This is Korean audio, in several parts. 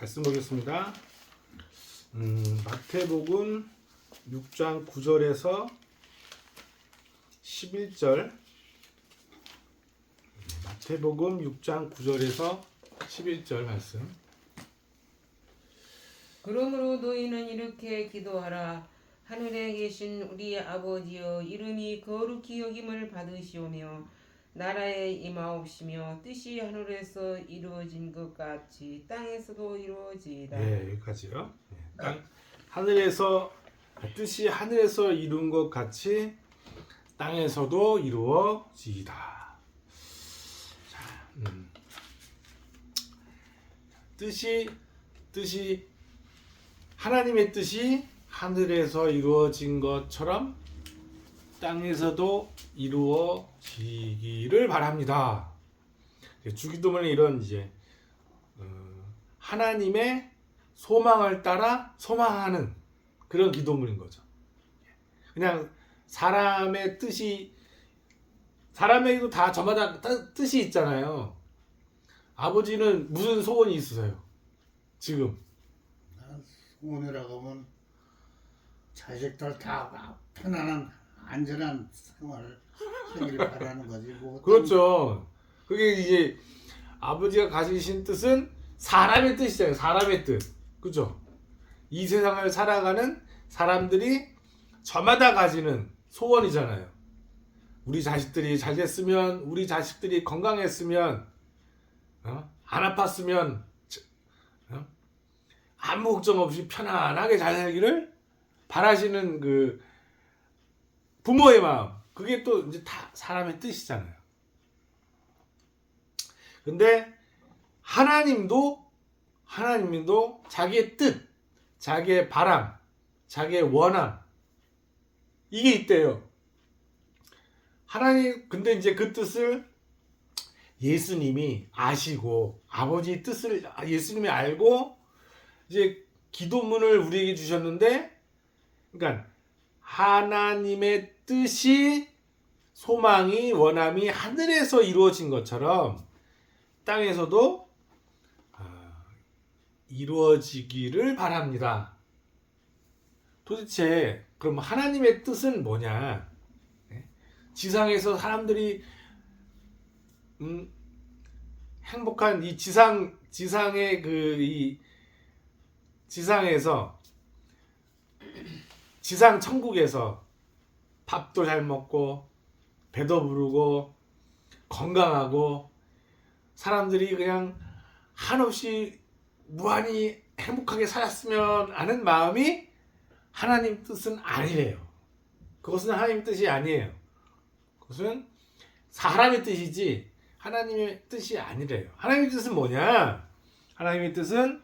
말씀 보겠습니다. 마태복음 6장 9절에서 11절. 마태복음 6장 9절에서 11절 말씀. 그러므로 너희는 이렇게 기도하라. 하늘에 계신 우리 아버지여, 이름이 거룩히 여김을 받으시오며 나라에 임하옵시며 뜻이 하늘에서 이루어진 것 같이 땅에서도 이루어지이다. 네, 여기까지요. 하늘에서 뜻이 하늘에서 이룬 것 같이 땅에서도 이루어지이다. 자, 뜻이 하나님의 뜻이 하늘에서 이루어진 것처럼 땅에서도 이루어지기를 바랍니다. 주기도문에 이런 하나님의 소망을 따라 소망하는 그런 기도문인 거죠. 그냥 사람의 뜻이, 사람에게도 다 저마다 뜻이 있잖아요. 아버지는 무슨 소원이 있으세요? 지금 소원이라고 하면 자식들 다 편안한 안전한 생활을 하길 바라는 거지. 뭐 그렇죠. 그게 이제 아버지가 가지신 뜻은 사람의 뜻이잖아요. 사람의 뜻. 그죠? 이 세상을 살아가는 사람들이 저마다 가지는 소원이잖아요. 우리 자식들이 잘 됐으면, 우리 자식들이 건강했으면, 안 아팠으면, 아무 걱정 없이 편안하게 잘 살기를 바라시는 그 부모의 마음. 그게 또 이제 다 사람의 뜻이잖아요. 근데 하나님도 자기의 뜻, 자기의 바람, 자기의 원함, 이게 있대요. 하나님, 근데 이제 그 뜻을 예수님이 아시고, 아버지의 뜻을 예수님이 알고 이제 기도문을 우리에게 주셨는데, 그러니까 하나님의 뜻이, 소망이, 원함이 하늘에서 이루어진 것처럼 땅에서도 이루어지기를 바랍니다. 도대체 그럼 하나님의 뜻은 뭐냐? 지상에서 사람들이 행복한 이 지상의 이 지상에서, 지상 천국에서 밥도 잘 먹고 배도 부르고 건강하고 사람들이 그냥 한없이 무한히 행복하게 살았으면 하는 마음이 하나님 뜻은 아니래요. 그것은 하나님 뜻이 아니에요. 그것은 사람의 뜻이지 하나님의 뜻이 아니래요. 하나님의 뜻은 뭐냐? 하나님의 뜻은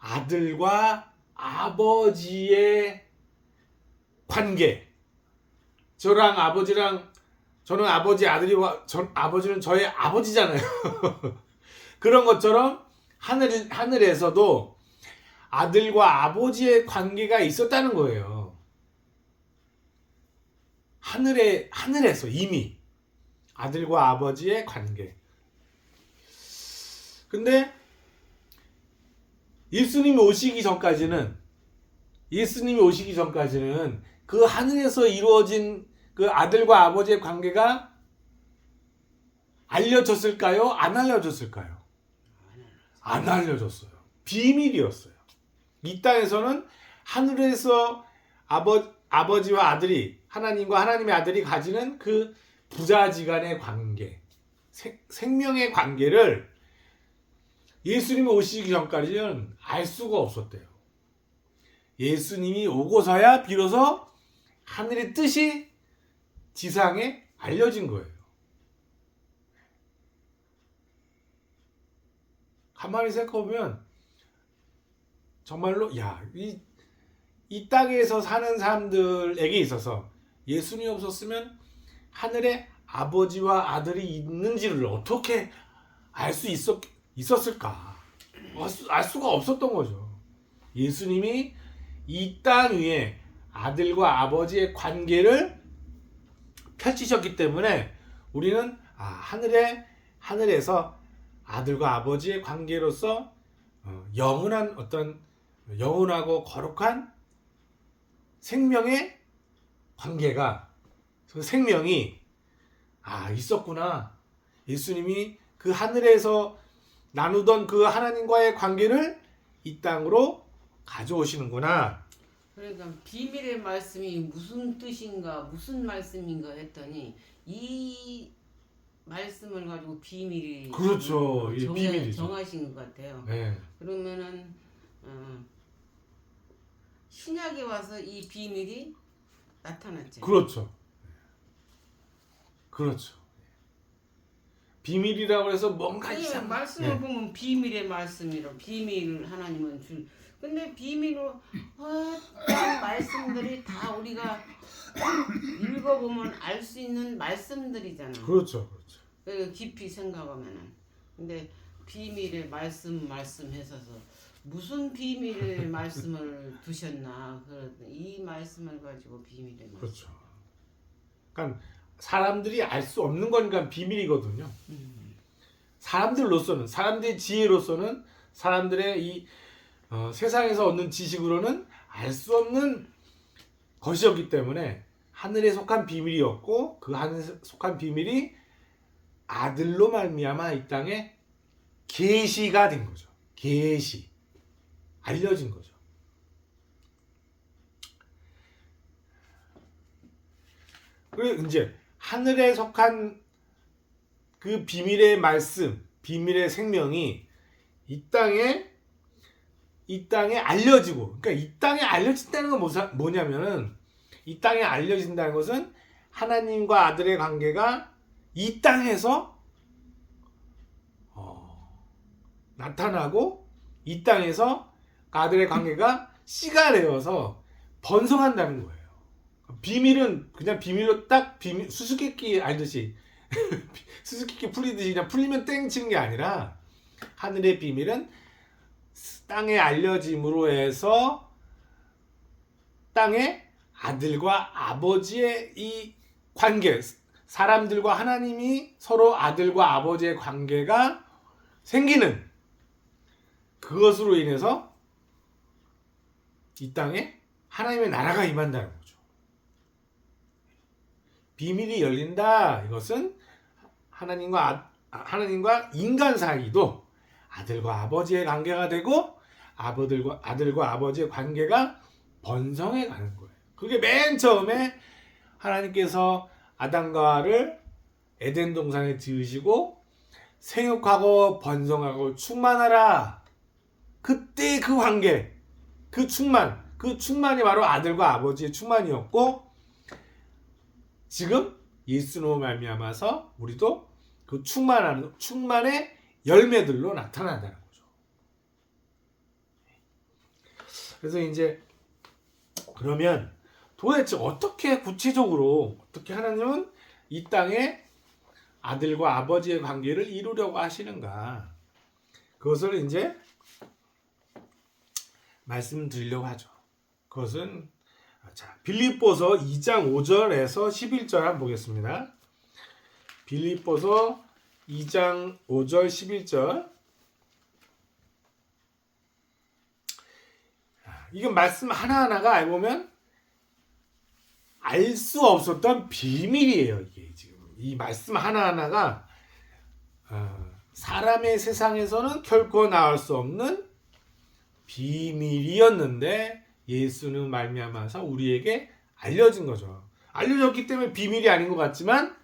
아들과 아버지의 관계. 저랑 아버지랑, 저는 아버지 아들이와 아버지는 저의 아버지잖아요. 그런 것처럼 하늘에서도 아들과 아버지의 관계가 있었다는 거예요. 하늘에서 이미 아들과 아버지의 관계. 근데 예수님이 오시기 전까지는 그 하늘에서 이루어진 그 아들과 아버지의 관계가 알려졌을까요? 안 알려졌을까요? 안 알려졌어요. 비밀이었어요. 이 땅에서는 하늘에서 아버지와 아들이, 하나님과 하나님의 아들이 가지는 그 부자지간의 관계, 생명의 관계를 예수님이 오시기 전까지는 알 수가 없었대요. 예수님이 오고서야 비로소 하늘의 뜻이 지상에 알려진 거예요. 가만히 생각해보면 정말로 이 땅에서 사는 사람들에게 있어서 예수님이 없었으면 하늘에 아버지와 아들이 있는지를 어떻게 알 수 있었을까? 알 수가 없었던 거죠. 예수님이 이 땅 위에 아들과 아버지의 관계를 펼치셨기 때문에 우리는 하늘에 하늘에서 아들과 아버지의 관계로서 영원한 어떤 영원하고 거룩한 생명의 관계가, 그 생명이 있었구나. 예수님이 그 하늘에서 나누던 그 하나님과의 관계를 이 땅으로 가져오시는구나. 그러니까 비밀의 말씀이 무슨 뜻인가, 무슨 말씀인가 했더니 이 말씀을 가지고 비밀이 그렇죠. 이 비밀이죠. 정하신 것 같아요. 네. 그러면은 신약에 와서 이 비밀이 나타났죠. 그렇죠. 그렇죠. 비밀이라고 해서 뭔가 이상. 말씀을 보면 비밀의 말씀이라 비밀을 하나님은 줄. 근데 비밀로 어떤 말씀들이 다 우리가 읽어보면 알 수 있는 말씀들이잖아. 그렇죠. 깊이 생각하면은. 근데 비밀의 말씀해서서 무슨 비밀의 말씀을 두셨나. 이 말씀을 가지고 비밀의 말씀. 그렇죠. 그러니까 사람들이 알 수 없는 거니까 비밀이거든요. 사람들로서는, 사람들의 지혜로서는, 사람들의 이 세상에서 얻는 지식으로는 알 수 없는 것이었기 때문에 하늘에 속한 비밀이었고, 그 하늘에 속한 비밀이 아들로 말미암아 이 땅에 계시가 된 거죠. 계시, 알려진 거죠. 그리고 이제 하늘에 속한 그 비밀의 말씀, 비밀의 생명이 이 땅에 알려지고, 그러니까 이 땅에 알려진다는 건 뭐냐면은, 이 땅에 알려진다는 것은 하나님과 아들의 관계가 이 땅에서 나타나고, 이 땅에서 아들의 관계가 씨가 되어서 번성한다는 거예요. 비밀은 그냥 비밀로 딱 수수께끼 알듯이 수수께끼 풀리듯이 그냥 풀리면 땡 치는 게 아니라, 하늘의 비밀은 땅에 알려짐으로 해서 땅에 아들과 아버지의 이 관계, 사람들과 하나님이 서로 아들과 아버지의 관계가 생기는, 그것으로 인해서 이 땅에 하나님의 나라가 임한다는 거죠. 비밀이 열린다. 이것은 하나님과 인간 사이도 아들과 아버지의 관계가 되고, 아들과 아버지의 관계가 번성해 가는 거예요. 그게 맨 처음에 하나님께서 아담과 하와를 에덴 동산에 지으시고 생육하고 번성하고 충만하라. 그때 그 관계, 그 충만이 바로 아들과 아버지의 충만이었고, 지금 예수로 말미암아서 우리도 그 충만의 열매들로 나타난다는 거죠. 그래서 이제 그러면 도대체 구체적으로 어떻게 하나님은 이 땅에 아들과 아버지의 관계를 이루려고 하시는가? 그것을 이제 말씀드리려고 하죠. 그것은 빌립보서 2장 5절에서 11절 한번 보겠습니다. 빌립보서 2장 5절 11절. 이건 말씀 하나하나가 알고 보면 알 수 없었던 비밀이에요. 이게 지금 이 말씀 하나하나가 사람의 세상에서는 결코 나올 수 없는 비밀이었는데 예수는 말미암아서 우리에게 알려진 거죠. 알려졌기 때문에 비밀이 아닌 것 같지만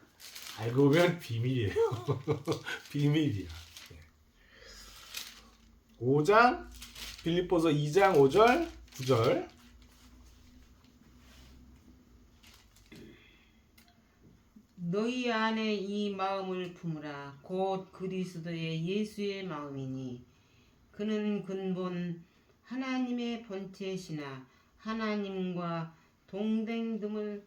알고 보면 비밀이에요. 비밀이야. 5장 빌립보서 2장 5절 9절. 너희 안에 이 마음을 품으라. 곧 그리스도의 예수의 마음이니 그는 근본 하나님의 본체시나 하나님과 동등됨을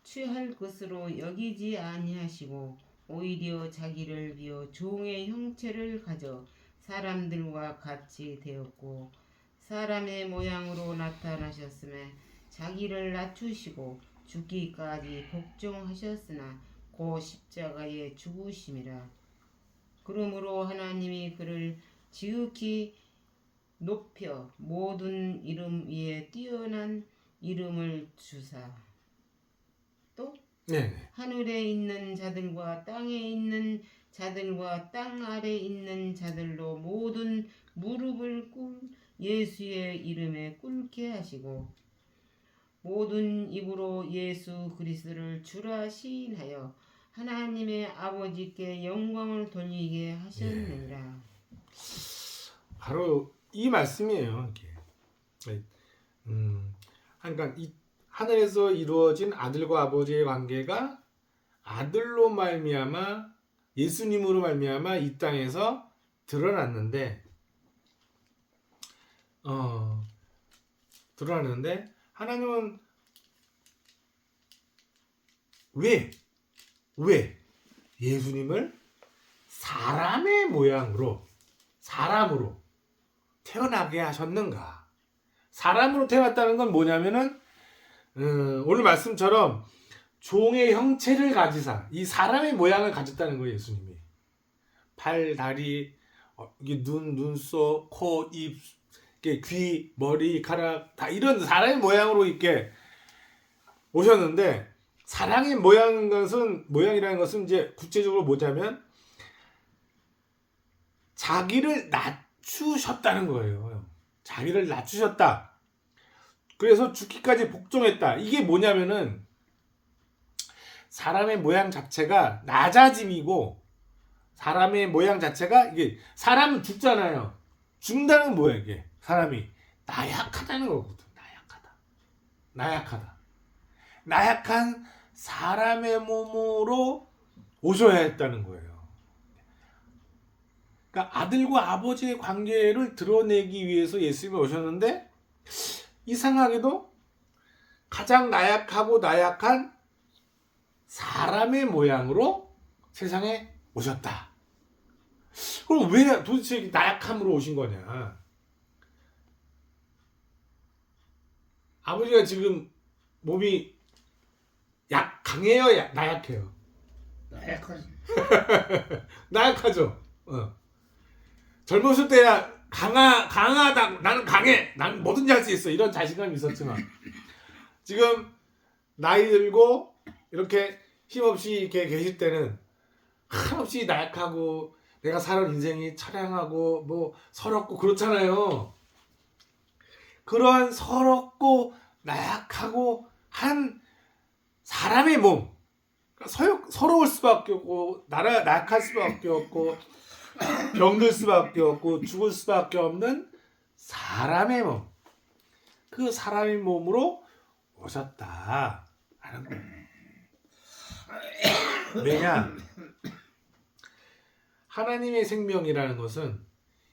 취할 것으로 여기지 아니하시고 오히려 자기를 비워 종의 형체를 가져 사람들과 같이 되었고 사람의 모양으로 나타나셨음에 자기를 낮추시고 죽기까지 복종하셨으나 고 십자가에 죽으심이라. 그러므로 하나님이 그를 지극히 높여 모든 이름 위에 뛰어난 이름을 주사 또 네. 하늘에 있는 자들과 땅에 있는 자들과 땅 아래 있는 자들로 모든 무릎을 예수의 이름에 꿇게 하시고 모든 입으로 예수 그리스도를 주라 시인하여 하나님의 아버지께 영광을 돌리게 하셨느니라. 바로 이 말씀이에요. 이게. 그러니까 이 하늘에서 이루어진 아들과 아버지의 관계가 아들로 말미암아 예수님으로 말미암아 이 땅에서 드러났는데 하나님은 왜 예수님을 사람의 모양으로 사람으로 태어나게 하셨는가? 사람으로 태어났다는 건 뭐냐면은 오늘 말씀처럼 종의 형체를 가지사 이 사람의 모양을 가졌다는 거예요. 예수님이 팔, 다리, 이게 눈, 눈썹, 코, 입, 귀, 머리카락 다 이런 사람의 모양으로 이렇게 오셨는데 사람의 모양이라는 것은 이제 구체적으로 뭐냐면 자기를 낮추셨다는 거예요. 자기를 낮추셨다. 그래서 죽기까지 복종했다. 이게 뭐냐면은 사람의 모양 자체가 낮아짐이고 사람의 모양 자체가 이게 사람은 죽잖아요. 죽는다는 건 뭐야 이게? 사람이 나약하다는 거거든. 나약하다. 나약한 사람의 몸으로 오셔야 했다는 거예요. 그러니까 아들과 아버지의 관계를 드러내기 위해서 예수님이 오셨는데 이상하게도 가장 나약하고 나약한 사람의 모양으로 세상에 오셨다. 그럼 왜 도대체 나약함으로 오신 거냐? 아버지가 지금 몸이 강해요? 나약해요? 나약하지. 나약하죠. 젊었을 때야 강하다. 나는 강해. 나는 뭐든지 할 수 있어. 이런 자신감이 있었지만 지금 나이 들고 이렇게 힘없이 이렇게 계실 때는 한없이 나약하고 내가 살아온 인생이 처량하고 뭐 서럽고 그렇잖아요. 그러한 서럽고 나약하고 한 사람의 몸, 서러울 수밖에 없고 나약할 수밖에 없고 병들 수밖에 없고 죽을 수밖에 없는 사람의 몸, 그 사람의 몸으로 오셨다 하는 거예요. 왜냐? 하나님의 생명이라는 것은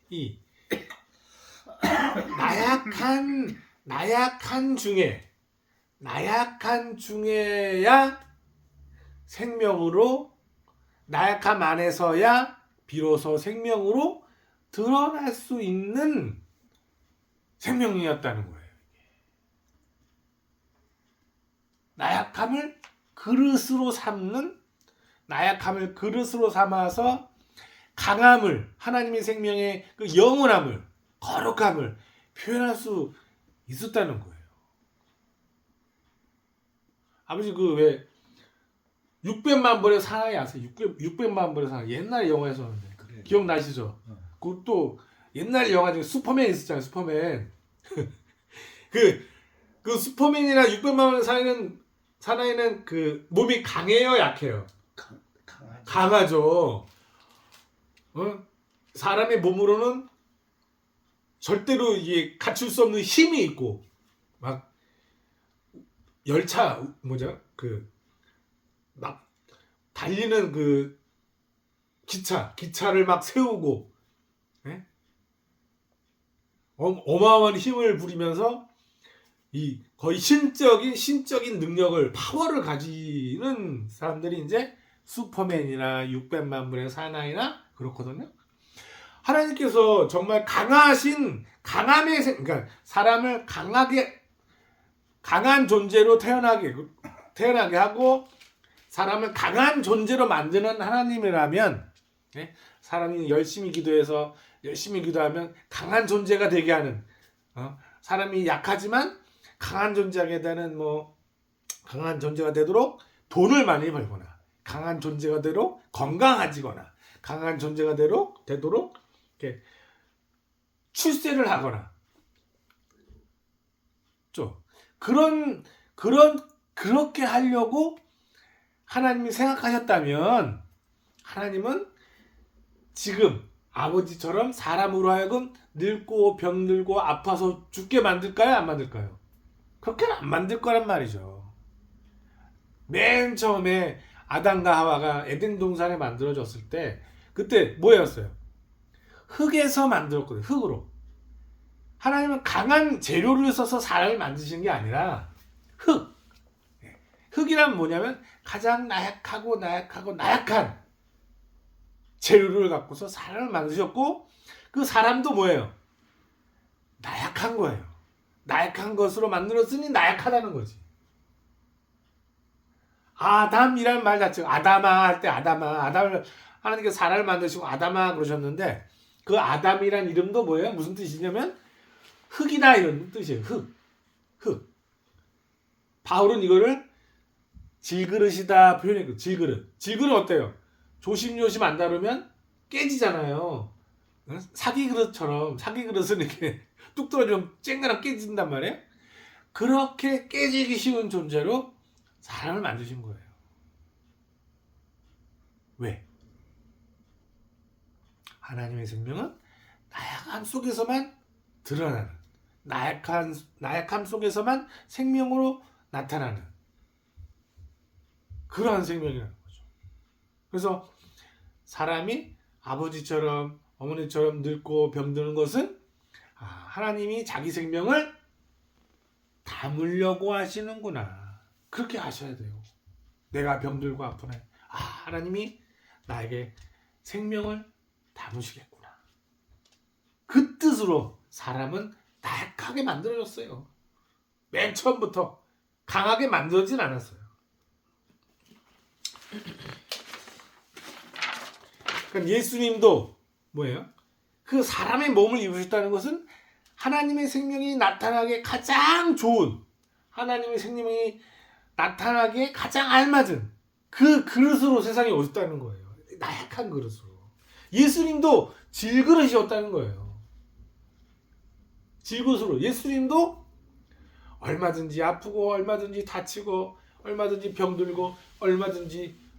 이 나약한 중에야 생명으로 나약함 안에서야 비로소 생명으로 드러날 수 있는 생명이었다는 거예요. 나약함을 그릇으로 삼아서 강함을 하나님의 생명의 그 영원함을 거룩함을 표현할 수 있었다는 거예요. 아버지 그 왜 600만 벌의 사나이 아세요? 600만 벌의 사나이 옛날 영화에서는데 그래. 기억나시죠? 그것도 옛날 영화 중에 슈퍼맨 있었잖아요. 슈퍼맨. 그 슈퍼맨이나 600만 벌의 사나이는 그 몸이 강해요, 약해요? 강하죠. 사람의 몸으로는 절대로 이게 갖출 수 없는 힘이 있고 막 열차 막 달리는 그 기차를 막 세우고 어마어마한 힘을 부리면서 이 거의 신적인 능력을 파워를 가지는 사람들이 이제 슈퍼맨이나 600만 분의 사나이나 그렇거든요. 하나님께서 정말 그러니까 사람을 강한 존재로 태어나게 하고 사람을 강한 존재로 만드는 하나님이라면 사람이 열심히 기도해서 열심히 기도하면 강한 존재가 되게 하는 사람이 약하지만 강한 존재가 되는 강한 존재가 되도록 돈을 많이 벌거나 강한 존재가 되도록 건강해지거나 강한 존재가 되도록 이렇게 출세를 하거나 좀 그렇게 하려고 하나님이 생각하셨다면 하나님은 지금 아버지처럼 사람으로 하여금 늙고 병들고 아파서 죽게 만들까요? 안 만들까요? 그렇게는 안 만들 거란 말이죠. 맨 처음에 아담과 하와가 에덴 동산에 만들어졌을 때 그때 뭐였어요? 흙에서 만들었거든요. 흙으로. 하나님은 강한 재료를 써서 사람을 만드신 게 아니라 흙. 흙이란 뭐냐면 가장 나약한 재료를 갖고서 사람을 만드셨고 그 사람도 뭐예요? 나약한 거예요. 나약한 것으로 만들었으니 나약하다는 거지. 아담이라는 말 자체가 아담아 할 때 아담을 하나님께서 사람을 만드시고 아담아 그러셨는데 그 아담이란 이름도 뭐예요? 무슨 뜻이냐면 흙이다 이런 뜻이에요. 흙. 바울은 이거를 질그릇이다 표현했고 질그릇 어때요? 조심조심 안 다루면 깨지잖아요. 사기 그릇은 이렇게 뚝 떨어지면 쨍그랑 깨진단 말이에요. 그렇게 깨지기 쉬운 존재로 사람을 만드신 거예요. 왜? 하나님의 생명은 나약함 속에서만 드러나는 나약함 속에서만 생명으로 나타나는 그러한 생명이라는 거죠. 그래서 사람이 아버지처럼 어머니처럼 늙고 병드는 것은 하나님이 자기 생명을 담으려고 하시는구나. 그렇게 하셔야 돼요. 내가 병들고 아프네. 하나님이 나에게 생명을 담으시겠구나. 그 뜻으로 사람은 나약하게 만들어졌어요. 맨 처음부터 강하게 만들어지진 않았어요. 그러니까 예수님도 뭐예요? 그 사람의 몸을 입으셨다는 것은 하나님의 생명이 나타나게 가장 좋은 하나님의 생명이 나타나기에 가장 알맞은 그 그릇으로 세상에 오셨다는 거예요. 나약한 그릇으로. 예수님도 질그릇이었다는 거예요. 질그릇으로. 예수님도 얼마든지 아프고 얼마든지 다치고 얼마든지 병들고 얼마든지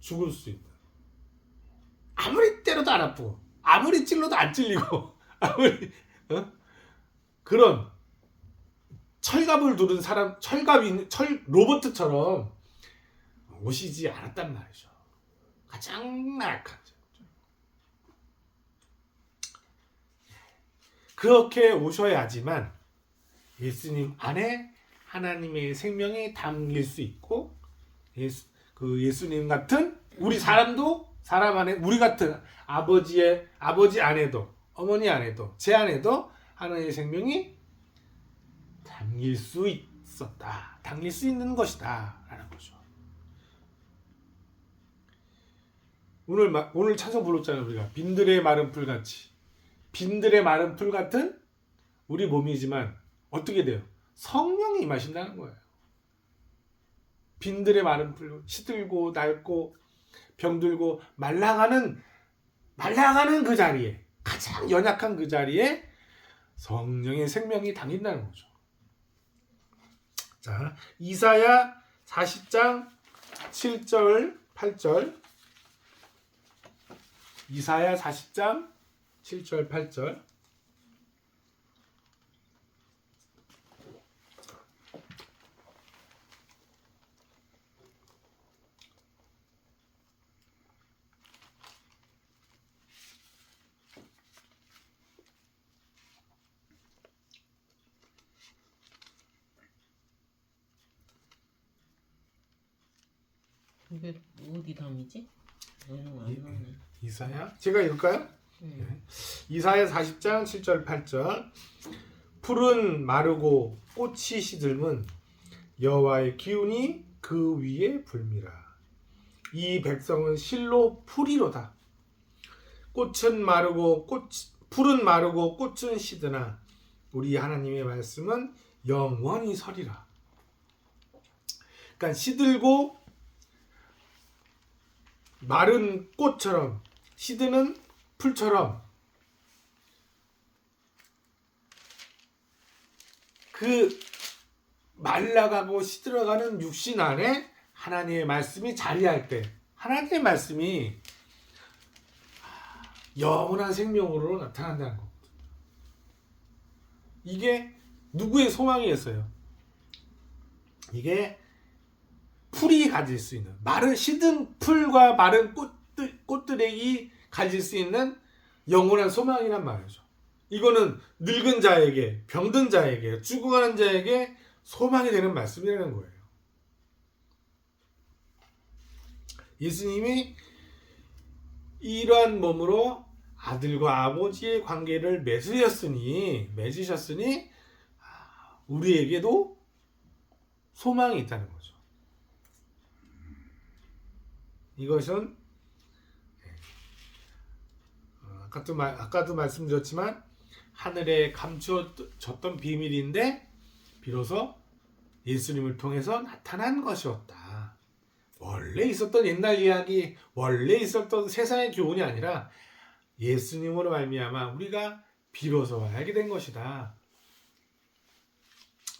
죽을 수 있다. 아무리 때려도 안 아프고 아무리 찔러도 안 찔리고 아무리 그런 철갑을 두른 사람 철 로버트처럼 오시지 않았단 말이죠. 가장 나약한 그렇게 오셔야지만 예수님 안에 하나님의 생명이 담길 수 있고 예수님 같은 우리 사람도 사람 안에 우리 같은 아버지 안에도 어머니 안에도 제 안에도 하나님의 생명이 담길 수 있었다. 담길 수 있는 것이다. 라는 거죠. 오늘 찬송 불렀잖아요. 우리가 빈들의 마른 풀같이 빈들의 마른 풀 같은 우리 몸이지만 어떻게 돼요? 성령이 임하신다는 거예요. 빈들의 마른 풀 시들고 낡고 병들고 말라가는 그 자리에 가장 연약한 그 자리에 성령의 생명이 담긴다는 거죠. 자, 이사야 40장 7절 8절 이사야 40장 7절 8절 이게 어디 담이지? 이사야? 제가 읽을까요? 네. 이사야 40장 7절 8절 풀은 마르고 꽃이 시들면 여호와의 기운이 그 위에 불미라. 이 백성은 실로 풀이로다. 꽃은 마르고 풀은 마르고 꽃은 시드나 우리 하나님의 말씀은 영원히 서리라. 그러니까 시들고 마른 꽃처럼 시드는 풀처럼 그 말라가고 시들어가는 육신 안에 하나님의 말씀이 자리할 때 하나님의 말씀이 영원한 생명으로 나타난다는 겁니다. 이게 누구의 소망이었어요? 이게 풀이 가질 수 있는 시든 풀과 마른 꽃들이 가질 수 있는 영원한 소망이란 말이죠. 이거는 늙은 자에게, 병든 자에게, 죽어가는 자에게 소망이 되는 말씀이라는 거예요. 예수님이 이러한 몸으로 아들과 아버지의 관계를 맺으셨으니 우리에게도 소망이 있다는 거죠. 이것은 아까도 말씀드렸지만 하늘에 감추어졌던 비밀인데 비로소 예수님을 통해서 나타난 것이었다. 원래 있었던 옛날 이야기, 원래 있었던 세상의 교훈이 아니라 예수님으로 말미암아 우리가 비로소 알게 된 것이다.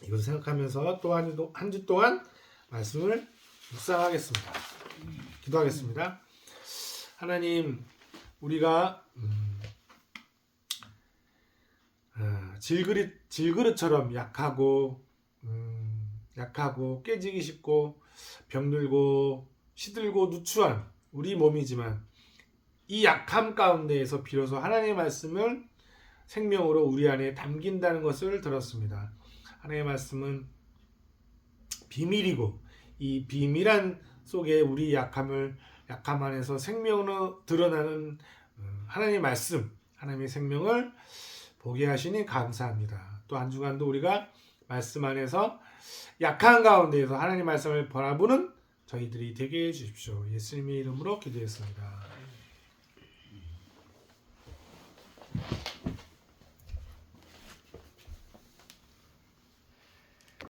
이것을 생각하면서 또 한 주 동안 말씀을 묵상하겠습니다. 기도하겠습니다. 하나님, 우리가 질그릇처럼 약하고 깨지기 쉽고 병들고 시들고 누추한 우리 몸이지만 이 약함 가운데에서 비로소 하나님의 말씀을 생명으로 우리 안에 담긴다는 것을 들었습니다. 하나님의 말씀은 비밀이고 이 비밀한 속에 우리 약함 안에서 생명으로 드러나는 하나님의 말씀, 하나님의 생명을 보게 하시니 감사합니다. 또 한 주간도 우리가 말씀 안에서 약한 가운데에서 하나님의 말씀을 바라보는 저희들이 되게 해주십시오. 예수님의 이름으로 기도했습니다.